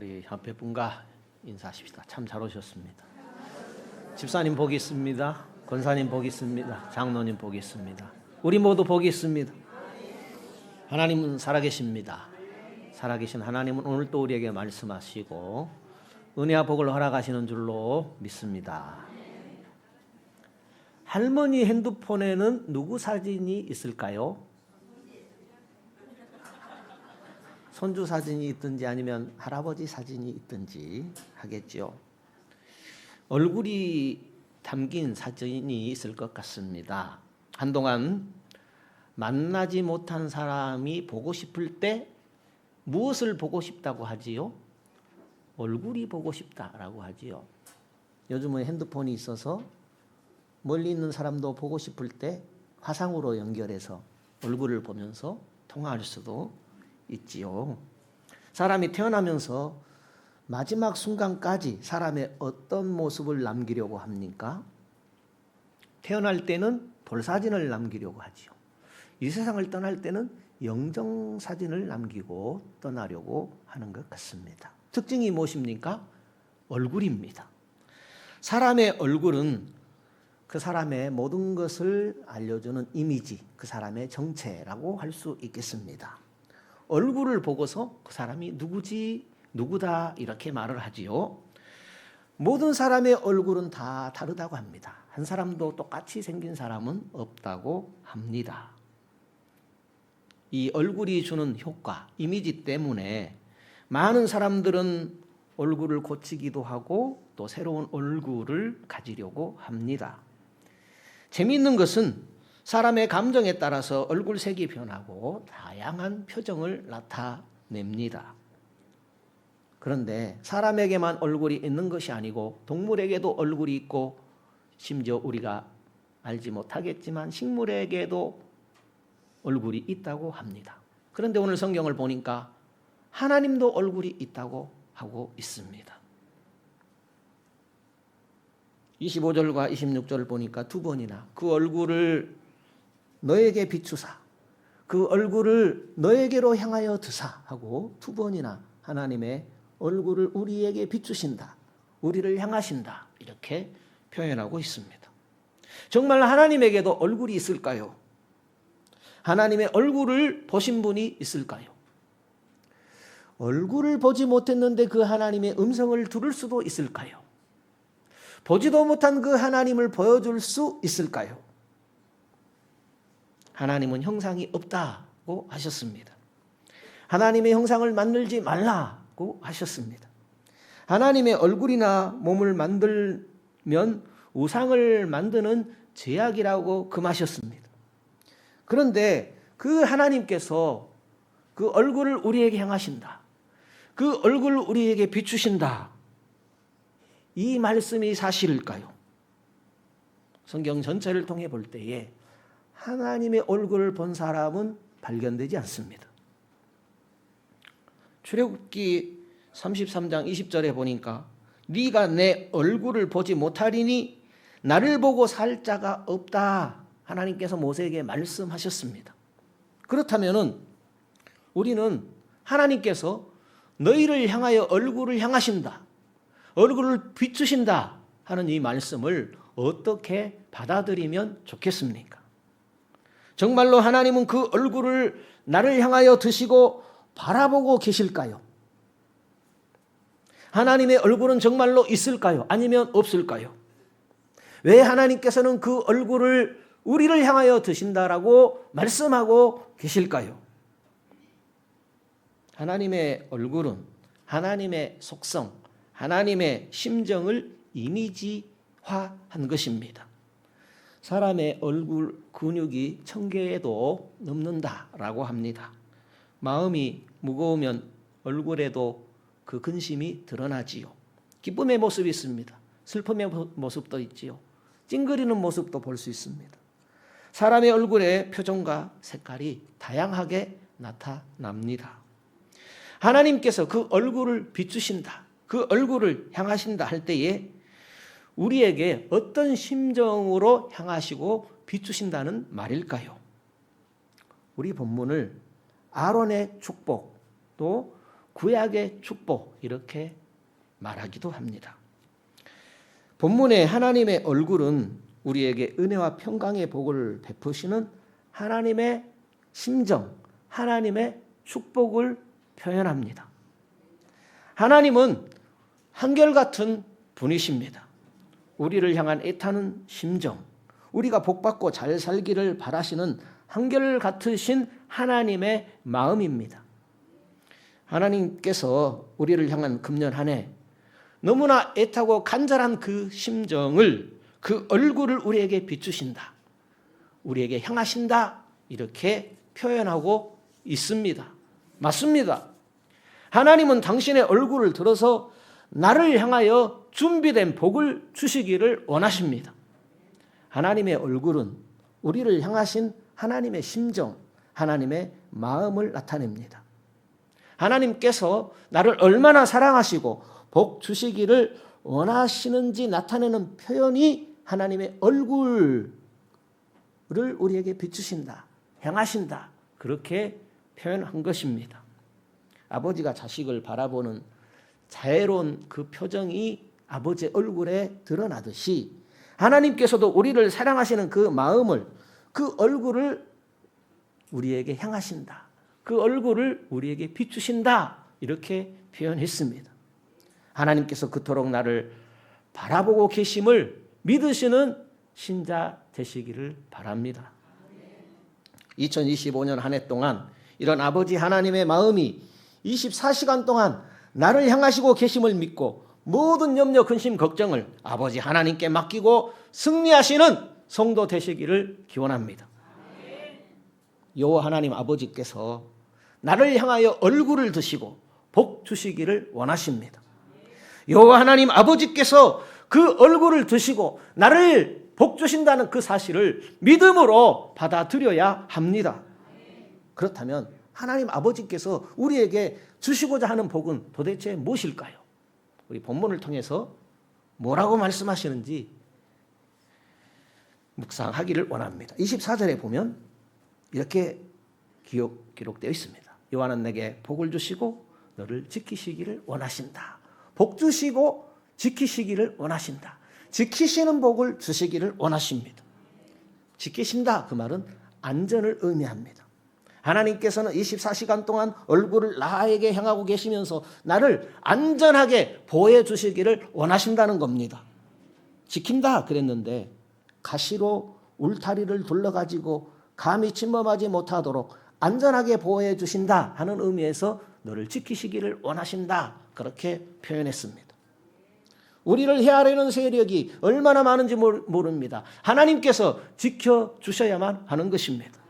우리 협회분과 인사하십시다. 참 잘 오셨습니다. 집사님 복이 있습니다. 권사님 복이 있습니다. 장로님 복이 있습니다. 우리 모두 복이 있습니다. 하나님은 살아계십니다. 살아계신 하나님은 오늘 또 우리에게 말씀하시고 은혜와 복을 허락하시는 줄로 믿습니다. 할머니 핸드폰에는 누구 사진이 있을까요? 손주 사진이 있든지 아니면 할아버지 사진이 있든지 하겠죠. 얼굴이 담긴 사진이 있을 것 같습니다. 한동안 만나지 못한 사람이 보고 싶을 때 무엇을 보고 싶다고 하지요? 얼굴이 보고 싶다라고 하지요. 요즘은 핸드폰이 있어서 멀리 있는 사람도 보고 싶을 때 화상으로 연결해서 얼굴을 보면서 통화할 수도 있지요. 사람이 태어나면서 마지막 순간까지 사람의 어떤 모습을 남기려고 합니까? 태어날 때는 돌사진을 남기려고 하지요. 이 세상을 떠날 때는 영정사진을 남기고 떠나려고 하는 것 같습니다. 특징이 무엇입니까? 얼굴입니다. 사람의 얼굴은 그 사람의 모든 것을 알려주는 이미지, 그 사람의 정체라고 할 수 있겠습니다. 얼굴을 보고서 그 사람이 누구지, 누구다 이렇게 말을 하지요. 모든 사람의 얼굴은 다 다르다고 합니다. 한 사람도 똑같이 생긴 사람은 없다고 합니다. 이 얼굴이 주는 효과, 이미지 때문에 많은 사람들은 얼굴을 고치기도 하고 또 새로운 얼굴을 가지려고 합니다. 재미있는 것은 사람의 감정에 따라서 얼굴색이 변하고 다양한 표정을 나타냅니다. 그런데 사람에게만 얼굴이 있는 것이 아니고 동물에게도 얼굴이 있고 심지어 우리가 알지 못하겠지만 식물에게도 얼굴이 있다고 합니다. 그런데 오늘 성경을 보니까 하나님도 얼굴이 있다고 하고 있습니다. 25절과 26절을 보니까 두 번이나 그 얼굴을 너에게 비추사 그 얼굴을 너에게로 향하여 드사 하고 두 번이나 하나님의 얼굴을 우리에게 비추신다. 우리를 향하신다. 이렇게 표현하고 있습니다. 정말 하나님에게도 얼굴이 있을까요? 하나님의 얼굴을 보신 분이 있을까요? 얼굴을 보지 못했는데 그 하나님의 음성을 들을 수도 있을까요? 보지도 못한 그 하나님을 보여줄 수 있을까요? 하나님은 형상이 없다고 하셨습니다. 하나님의 형상을 만들지 말라고 하셨습니다. 하나님의 얼굴이나 몸을 만들면 우상을 만드는 죄악이라고 금하셨습니다. 그런데 그 하나님께서 그 얼굴을 우리에게 향하신다. 그 얼굴을 우리에게 비추신다. 이 말씀이 사실일까요? 성경 전체를 통해 볼 때에 하나님의 얼굴을 본 사람은 발견되지 않습니다. 출애굽기 33장 20절에 보니까 네가 내 얼굴을 보지 못하리니 나를 보고 살 자가 없다. 하나님께서 모세에게 말씀하셨습니다. 그렇다면 우리는 하나님께서 너희를 향하여 얼굴을 향하신다. 얼굴을 비추신다 하는 이 말씀을 어떻게 받아들이면 좋겠습니까? 정말로 하나님은 그 얼굴을 나를 향하여 드시고 바라보고 계실까요? 하나님의 얼굴은 정말로 있을까요? 아니면 없을까요? 왜 하나님께서는 그 얼굴을 우리를 향하여 드신다라고 말씀하고 계실까요? 하나님의 얼굴은 하나님의 속성, 하나님의 심정을 이미지화한 것입니다. 사람의 얼굴 근육이 1000개에도 넘는다라고 합니다. 마음이 무거우면 얼굴에도 그 근심이 드러나지요. 기쁨의 모습이 있습니다. 슬픔의 모습도 있지요. 찡그리는 모습도 볼 수 있습니다. 사람의 얼굴의 표정과 색깔이 다양하게 나타납니다. 하나님께서 그 얼굴을 비추신다. 그 얼굴을 향하신다 할 때에 우리에게 어떤 심정으로 향하시고 비추신다는 말일까요? 우리 본문을 아론의 축복 또 구약의 축복 이렇게 말하기도 합니다. 본문의 하나님의 얼굴은 우리에게 은혜와 평강의 복을 베푸시는 하나님의 심정, 하나님의 축복을 표현합니다. 하나님은 한결같은 분이십니다. 우리를 향한 애타는 심정, 우리가 복받고 잘 살기를 바라시는 한결같으신 하나님의 마음입니다. 하나님께서 우리를 향한 금년 한 해 너무나 애타고 간절한 그 심정을, 그 얼굴을 우리에게 비추신다, 우리에게 향하신다, 이렇게 표현하고 있습니다. 맞습니다. 하나님은 당신의 얼굴을 들어서 나를 향하여 준비된 복을 주시기를 원하십니다. 하나님의 얼굴은 우리를 향하신 하나님의 심정, 하나님의 마음을 나타냅니다. 하나님께서 나를 얼마나 사랑하시고 복 주시기를 원하시는지 나타내는 표현이 하나님의 얼굴을 우리에게 비추신다, 향하신다, 그렇게 표현한 것입니다. 아버지가 자식을 바라보는 자애로운 그 표정이 아버지의 얼굴에 드러나듯이 하나님께서도 우리를 사랑하시는 그 마음을, 그 얼굴을 우리에게 향하신다, 그 얼굴을 우리에게 비추신다, 이렇게 표현했습니다. 하나님께서 그토록 나를 바라보고 계심을 믿으시는 신자 되시기를 바랍니다. 2025년 한 해 동안 이런 아버지 하나님의 마음이 24시간 동안 나를 향하시고 계심을 믿고 모든 염려, 근심, 걱정을 아버지 하나님께 맡기고 승리하시는 성도 되시기를 기원합니다. 여호와 하나님 아버지께서 나를 향하여 얼굴을 드시고 복 주시기를 원하십니다. 여호와 하나님 아버지께서 그 얼굴을 드시고 나를 복 주신다는 그 사실을 믿음으로 받아들여야 합니다. 그렇다면 하나님 아버지께서 우리에게 주시고자 하는 복은 도대체 무엇일까요? 우리 본문을 통해서 뭐라고 말씀하시는지 묵상하기를 원합니다. 24절에 보면 이렇게 기록되어 있습니다. 여호와는 내게 복을 주시고 너를 지키시기를 원하신다. 복 주시고 지키시기를 원하신다. 지키시는 복을 주시기를 원하십니다. 지키신다, 그 말은 안전을 의미합니다. 하나님께서는 24시간 동안 얼굴을 나에게 향하고 계시면서 나를 안전하게 보호해 주시기를 원하신다는 겁니다. 지킨다 그랬는데 가시로 울타리를 둘러가지고 감히 침범하지 못하도록 안전하게 보호해 주신다 하는 의미에서 너를 지키시기를 원하신다, 그렇게 표현했습니다. 우리를 헤아리는 세력이 얼마나 많은지 모릅니다. 하나님께서 지켜주셔야만 하는 것입니다.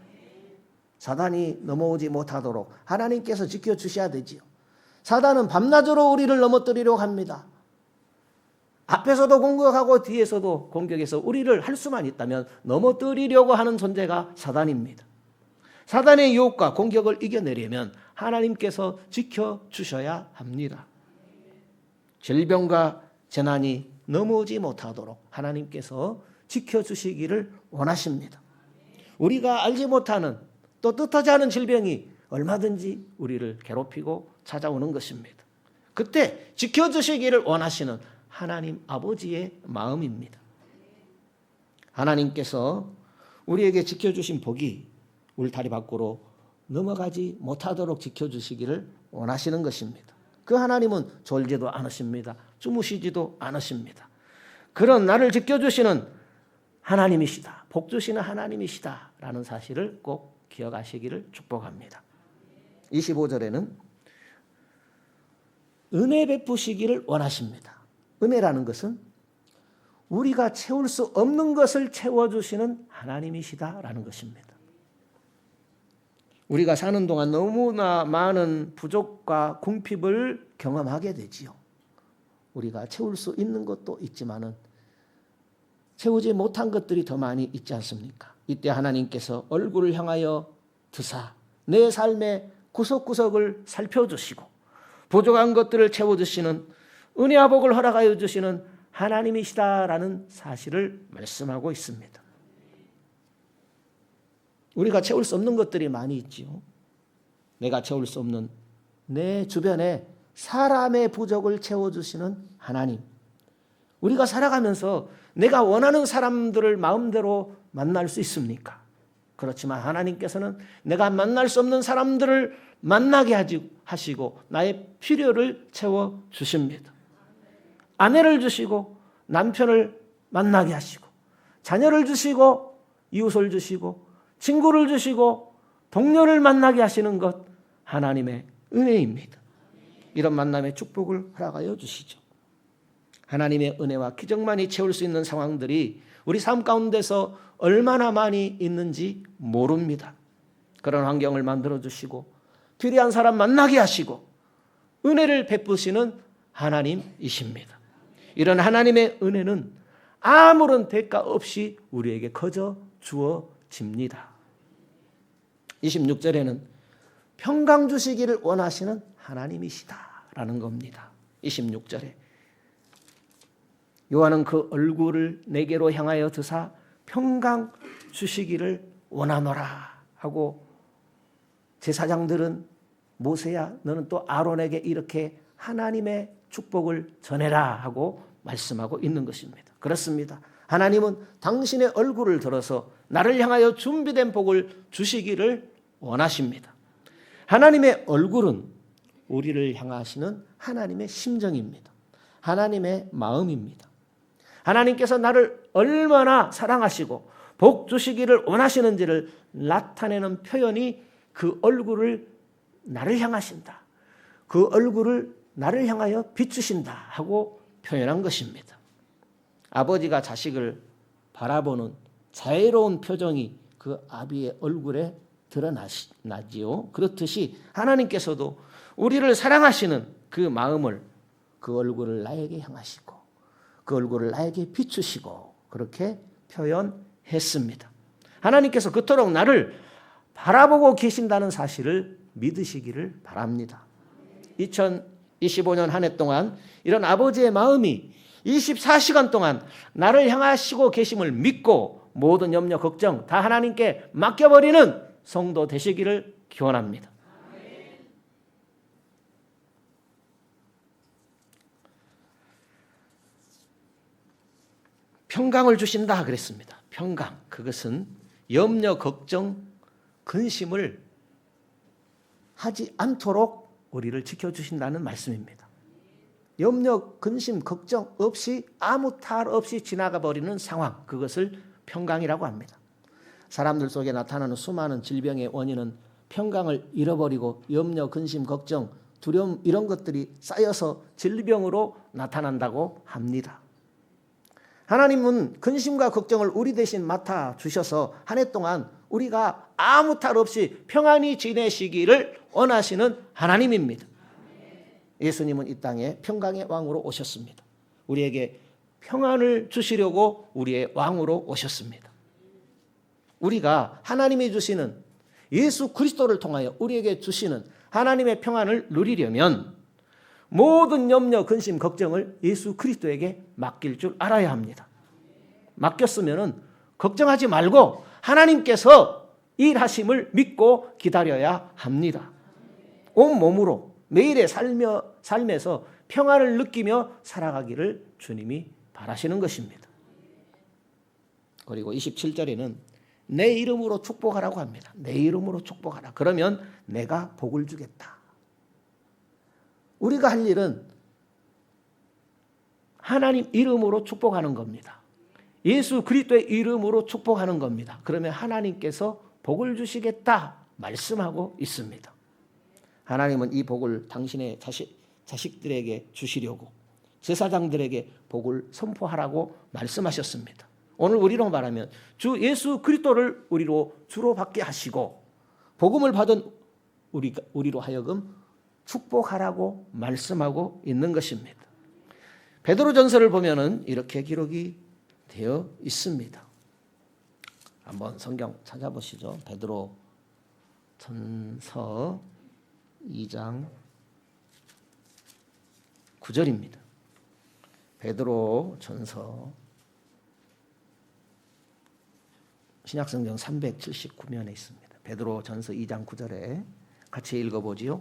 사단이 넘어오지 못하도록 하나님께서 지켜주셔야 되지요. 사단은 밤낮으로 우리를 넘어뜨리려고 합니다. 앞에서도 공격하고 뒤에서도 공격해서 우리를 할 수만 있다면 넘어뜨리려고 하는 존재가 사단입니다. 사단의 유혹과 공격을 이겨내려면 하나님께서 지켜주셔야 합니다. 질병과 재난이 넘어오지 못하도록 하나님께서 지켜주시기를 원하십니다. 우리가 알지 못하는 또 뜻하지 않은 질병이 얼마든지 우리를 괴롭히고 찾아오는 것입니다. 그때 지켜주시기를 원하시는 하나님 아버지의 마음입니다. 하나님께서 우리에게 지켜주신 복이 울타리 밖으로 넘어가지 못하도록 지켜주시기를 원하시는 것입니다. 그 하나님은 졸지도 않으십니다. 주무시지도 않으십니다. 그런 나를 지켜주시는 하나님이시다, 복 주시는 하나님이시다 라는 사실을 꼭 기억하시기를 축복합니다. 25절에는 은혜 베푸시기를 원하십니다. 은혜라는 것은 우리가 채울 수 없는 것을 채워주시는 하나님이시다라는 것입니다. 우리가 사는 동안 너무나 많은 부족과 궁핍을 경험하게 되지요. 우리가 채울 수 있는 것도 있지만은 채우지 못한 것들이 더 많이 있지 않습니까? 이때 하나님께서 얼굴을 향하여 드사 내 삶의 구석구석을 살펴주시고 부족한 것들을 채워주시는 은혜와 복을 허락하여 주시는 하나님이시다라는 사실을 말씀하고 있습니다. 우리가 채울 수 없는 것들이 많이 있지요. 내가 채울 수 없는 내 주변에 사람의 부족을 채워주시는 하나님. 우리가 살아가면서 내가 원하는 사람들을 마음대로 만날 수 있습니까? 그렇지만 하나님께서는 내가 만날 수 없는 사람들을 만나게 하시고 나의 필요를 채워주십니다. 아내를 주시고 남편을 만나게 하시고 자녀를 주시고 이웃을 주시고 친구를 주시고 동료를 만나게 하시는 것 하나님의 은혜입니다. 이런 만남의 축복을 허락하여 주시죠. 하나님의 은혜와 기적만이 채울 수 있는 상황들이 우리 삶 가운데서 얼마나 많이 있는지 모릅니다. 그런 환경을 만들어 주시고 필요한 사람 만나게 하시고 은혜를 베푸시는 하나님이십니다. 이런 하나님의 은혜는 아무런 대가 없이 우리에게 거저 주어집니다. 26절에는 평강 주시기를 원하시는 하나님이시다라는 겁니다. 26절에 요한은 그 얼굴을 내게로 향하여 드사 평강 주시기를 원하노라 하고 제사장들은 모세야 너는 또 아론에게 이렇게 하나님의 축복을 전해라 하고 말씀하고 있는 것입니다. 그렇습니다. 하나님은 당신의 얼굴을 들어서 나를 향하여 준비된 복을 주시기를 원하십니다. 하나님의 얼굴은 우리를 향하시는 하나님의 심정입니다. 하나님의 마음입니다. 하나님께서 나를 얼마나 사랑하시고 복 주시기를 원하시는지를 나타내는 표현이 그 얼굴을 나를 향하신다. 그 얼굴을 나를 향하여 비추신다 하고 표현한 것입니다. 아버지가 자식을 바라보는 자애로운 표정이 그 아비의 얼굴에 드러나지요. 그렇듯이 하나님께서도 우리를 사랑하시는 그 마음을 그 얼굴을 나에게 향하시고 그 얼굴을 나에게 비추시고 그렇게 표현했습니다. 하나님께서 그토록 나를 바라보고 계신다는 사실을 믿으시기를 바랍니다. 2025년 한 해 동안 이런 아버지의 마음이 24시간 동안 나를 향하시고 계심을 믿고 모든 염려 걱정 다 하나님께 맡겨버리는 성도 되시기를 기원합니다. 평강을 주신다 그랬습니다. 평강, 그것은 염려, 걱정, 근심을 하지 않도록 우리를 지켜주신다는 말씀입니다. 염려, 근심, 걱정 없이 아무 탈 없이 지나가 버리는 상황, 그것을 평강이라고 합니다. 사람들 속에 나타나는 수많은 질병의 원인은 평강을 잃어버리고 염려, 근심, 걱정, 두려움 이런 것들이 쌓여서 질병으로 나타난다고 합니다. 하나님은 근심과 걱정을 우리 대신 맡아주셔서 한 해 동안 우리가 아무 탈 없이 평안히 지내시기를 원하시는 하나님입니다. 예수님은 이 땅에 평강의 왕으로 오셨습니다. 우리에게 평안을 주시려고 우리의 왕으로 오셨습니다. 우리가 하나님이 주시는 예수 그리스도를 통하여 우리에게 주시는 하나님의 평안을 누리려면 모든 염려, 근심, 걱정을 예수 그리스도에게 맡길 줄 알아야 합니다. 맡겼으면 걱정하지 말고 하나님께서 일하심을 믿고 기다려야 합니다. 온 몸으로 매일의 삶에서 평안을 느끼며 살아가기를 주님이 바라시는 것입니다. 그리고 27절에는 내 이름으로 축복하라고 합니다. 내 이름으로 축복하라. 그러면 내가 복을 주겠다. 우리가 할 일은 하나님 이름으로 축복하는 겁니다. 예수 그리스도의 이름으로 축복하는 겁니다. 그러면 하나님께서 복을 주시겠다 말씀하고 있습니다. 하나님은 이 복을 당신의 자식들에게 주시려고 제사장들에게 복을 선포하라고 말씀하셨습니다. 오늘 우리로 말하면 주 예수 그리스도를 우리로 주로 받게 하시고 복음을 받은 우리로 하여금 축복하라고 말씀하고 있는 것입니다. 베드로전서를 보면은 이렇게 기록이 되어 있습니다. 한번 성경 찾아보시죠. 베드로전서 2장 9절입니다. 베드로전서 신약성경 379면에 있습니다. 베드로전서 2장 9절에 같이 읽어보지요.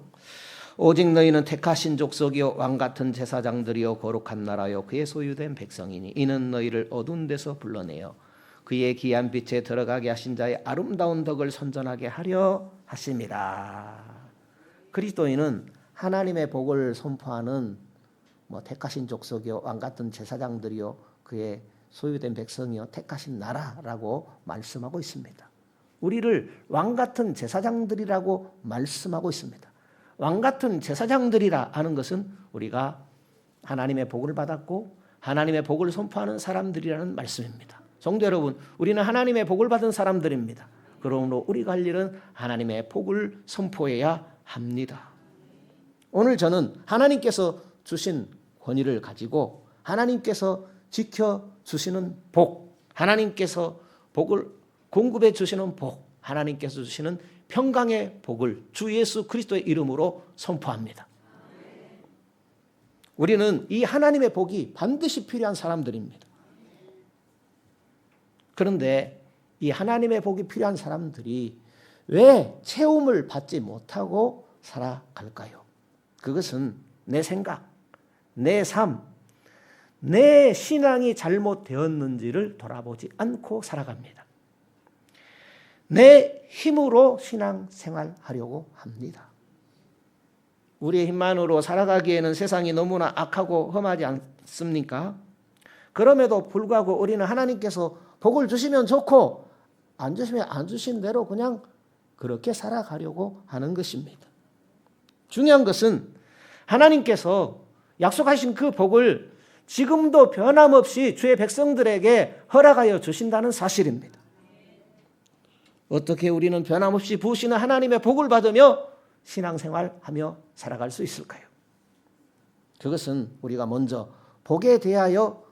오직 너희는 택하신 족속이요 왕같은 제사장들이요 거룩한 나라요 그의 소유된 백성이니 이는 너희를 어두운 데서 불러내어 그의 귀한 빛에 들어가게 하신 자의 아름다운 덕을 선전하게 하려 하심이라. 그리스도인은 하나님의 복을 선포하는 택하신 족속이요 왕같은 제사장들이요 그의 소유된 백성이요 택하신 나라라고 말씀하고 있습니다. 우리를 왕같은 제사장들이라고 말씀하고 있습니다. 왕같은 제사장들이라 하는 것은 우리가 하나님의 복을 받았고 하나님의 복을 선포하는 사람들이라는 말씀입니다. 성도 여러분, 우리는 하나님의 복을 받은 사람들입니다. 그러므로 우리가 할 일은 하나님의 복을 선포해야 합니다. 오늘 저는 하나님께서 주신 권위를 가지고 하나님께서 지켜주시는 복, 하나님께서 복을 공급해 주시는 복, 하나님께서 주시는 평강의 복을 주 예수 그리스도의 이름으로 선포합니다. 우리는 이 하나님의 복이 반드시 필요한 사람들입니다. 그런데 이 하나님의 복이 필요한 사람들이 왜 체험을 받지 못하고 살아갈까요? 그것은 내 생각, 내 삶, 내 신앙이 잘못되었는지를 돌아보지 않고 살아갑니다. 내 힘으로 신앙생활하려고 합니다. 우리의 힘만으로 살아가기에는 세상이 너무나 악하고 험하지 않습니까? 그럼에도 불구하고 우리는 하나님께서 복을 주시면 좋고 안 주시면 안 주신 대로 그냥 그렇게 살아가려고 하는 것입니다. 중요한 것은 하나님께서 약속하신 그 복을 지금도 변함없이 주의 백성들에게 허락하여 주신다는 사실입니다. 어떻게 우리는 변함없이 부으시는 하나님의 복을 받으며 신앙생활하며 살아갈 수 있을까요? 그것은 우리가 먼저 복에 대하여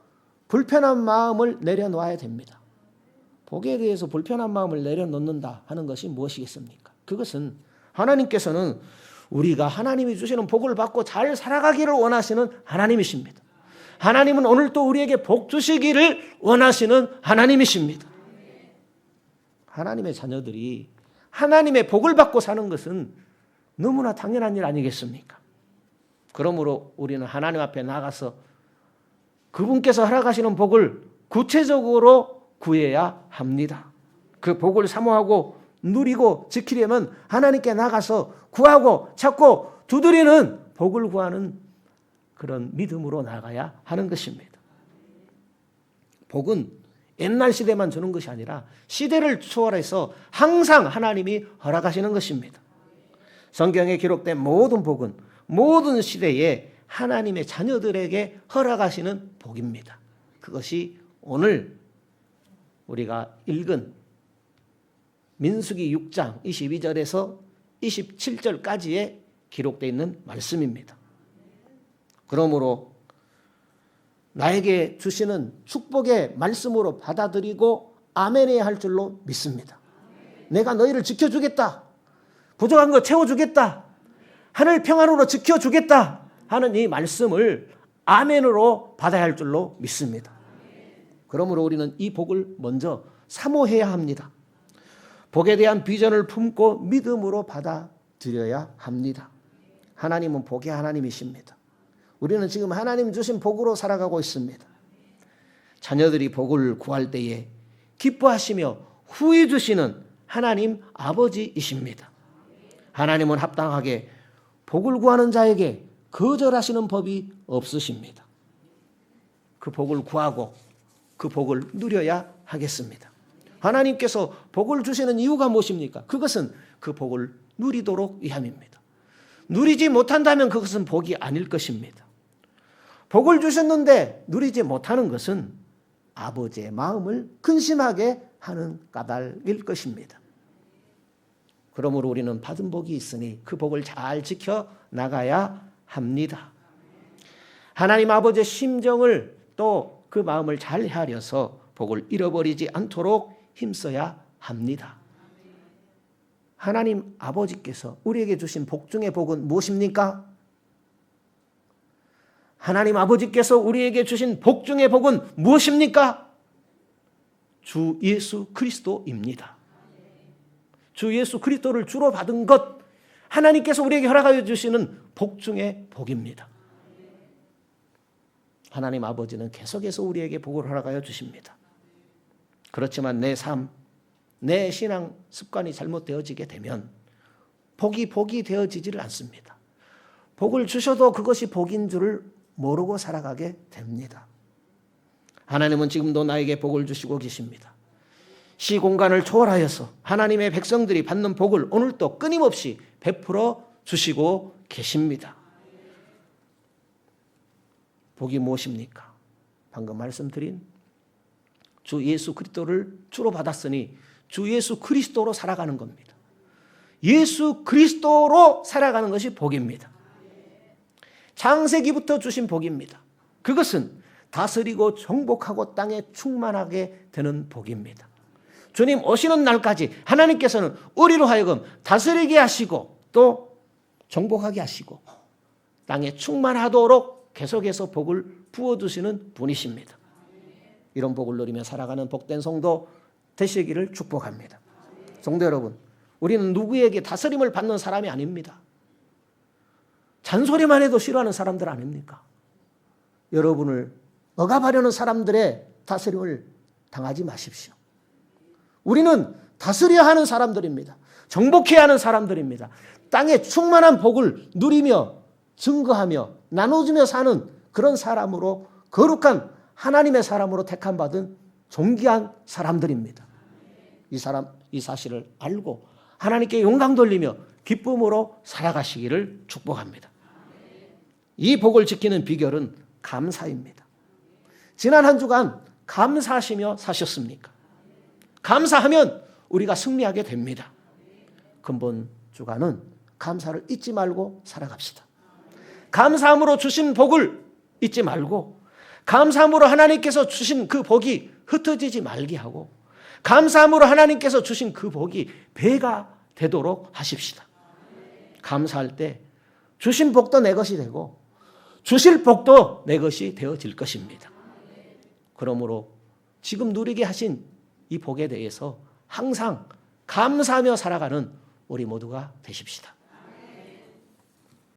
불편한 마음을 내려놓아야 됩니다. 복에 대해서 불편한 마음을 내려놓는다 하는 것이 무엇이겠습니까? 그것은 하나님께서는 우리가 하나님이 주시는 복을 받고 잘 살아가기를 원하시는 하나님이십니다. 하나님은 오늘 또 우리에게 복 주시기를 원하시는 하나님이십니다. 하나님의 자녀들이 하나님의 복을 받고 사는 것은 너무나 당연한 일 아니겠습니까? 그러므로 우리는 하나님 앞에 나가서 그분께서 허락하시는 복을 구체적으로 구해야 합니다. 그 복을 사모하고 누리고 지키려면 하나님께 나가서 구하고 찾고 두드리는 복을 구하는 그런 믿음으로 나가야 하는 것입니다. 복은 옛날 시대만 주는 것이 아니라 시대를 초월해서 항상 하나님이 허락하시는 것입니다. 성경에 기록된 모든 복은 모든 시대에 하나님의 자녀들에게 허락하시는 복입니다. 그것이 오늘 우리가 읽은 민수기 6장 22절에서 27절까지에 기록되어 있는 말씀입니다. 그러므로 나에게 주시는 축복의 말씀으로 받아들이고 아멘해야 할 줄로 믿습니다. 내가 너희를 지켜주겠다. 부족한 거 채워주겠다. 하늘 평안으로 지켜주겠다 하는 이 말씀을 아멘으로 받아야 할 줄로 믿습니다. 그러므로 우리는 이 복을 먼저 사모해야 합니다. 복에 대한 비전을 품고 믿음으로 받아들여야 합니다. 하나님은 복의 하나님이십니다. 우리는 지금 하나님 주신 복으로 살아가고 있습니다. 자녀들이 복을 구할 때에 기뻐하시며 후히 주시는 하나님 아버지이십니다. 하나님은 합당하게 복을 구하는 자에게 거절하시는 법이 없으십니다. 그 복을 구하고 그 복을 누려야 하겠습니다. 하나님께서 복을 주시는 이유가 무엇입니까? 그것은 그 복을 누리도록 위함입니다. 누리지 못한다면 그것은 복이 아닐 것입니다. 복을 주셨는데 누리지 못하는 것은 아버지의 마음을 근심하게 하는 까닭일 것입니다. 그러므로 우리는 받은 복이 있으니 그 복을 잘 지켜 나가야 합니다. 하나님 아버지의 심정을 또 그 마음을 잘 헤아려서 복을 잃어버리지 않도록 힘써야 합니다. 하나님 아버지께서 우리에게 주신 복 중의 복은 무엇입니까? 하나님 아버지께서 우리에게 주신 복 중의 복은 무엇입니까? 주 예수 그리스도입니다. 주 예수 그리스도를 주로 받은 것, 하나님께서 우리에게 허락하여 주시는 복 중에 복입니다. 하나님 아버지는 계속해서 우리에게 복을 허락하여 주십니다. 그렇지만 내 삶, 내 신앙 습관이 잘못되어지게 되면 복이 되어지지를 않습니다. 복을 주셔도 그것이 복인 줄을 모르고 살아가게 됩니다. 하나님은 지금도 나에게 복을 주시고 계십니다. 시공간을 초월하여서 하나님의 백성들이 받는 복을 오늘도 끊임없이 베풀어 주시고 계십니다. 복이 무엇입니까? 방금 말씀드린 주 예수 그리스도를 주로 받았으니 주 예수 그리스도로 살아가는 겁니다. 예수 그리스도로 살아가는 것이 복입니다. 창세기부터 주신 복입니다. 그것은 다스리고 정복하고 땅에 충만하게 되는 복입니다. 주님 오시는 날까지 하나님께서는 우리로 하여금 다스리게 하시고 또 정복하게 하시고 땅에 충만하도록 계속해서 복을 부어주시는 분이십니다. 이런 복을 누리며 살아가는 복된 성도 되시기를 축복합니다. 성도 여러분, 우리는 누구에게 다스림을 받는 사람이 아닙니다. 잔소리만 해도 싫어하는 사람들 아닙니까? 여러분을 억압하려는 사람들의 다스림을 당하지 마십시오. 우리는 다스려야 하는 사람들입니다. 정복해야 하는 사람들입니다. 땅에 충만한 복을 누리며 증거하며 나눠주며 사는 그런 사람으로 거룩한 하나님의 사람으로 택함받은 존귀한 사람들입니다. 이 사실을 알고 하나님께 영광 돌리며 기쁨으로 살아가시기를 축복합니다. 이 복을 지키는 비결은 감사입니다. 지난 한 주간 감사하시며 사셨습니까? 감사하면 우리가 승리하게 됩니다. 근본 주간은 감사를 잊지 말고 살아갑시다. 감사함으로 주신 복을 잊지 말고 감사함으로 하나님께서 주신 그 복이 흩어지지 말게 하고 감사함으로 하나님께서 주신 그 복이 배가 되도록 하십시다. 감사할 때 주신 복도 내 것이 되고 주실 복도 내 것이 되어질 것입니다. 그러므로 지금 누리게 하신 이 복에 대해서 항상 감사하며 살아가는 우리 모두가 되십시다.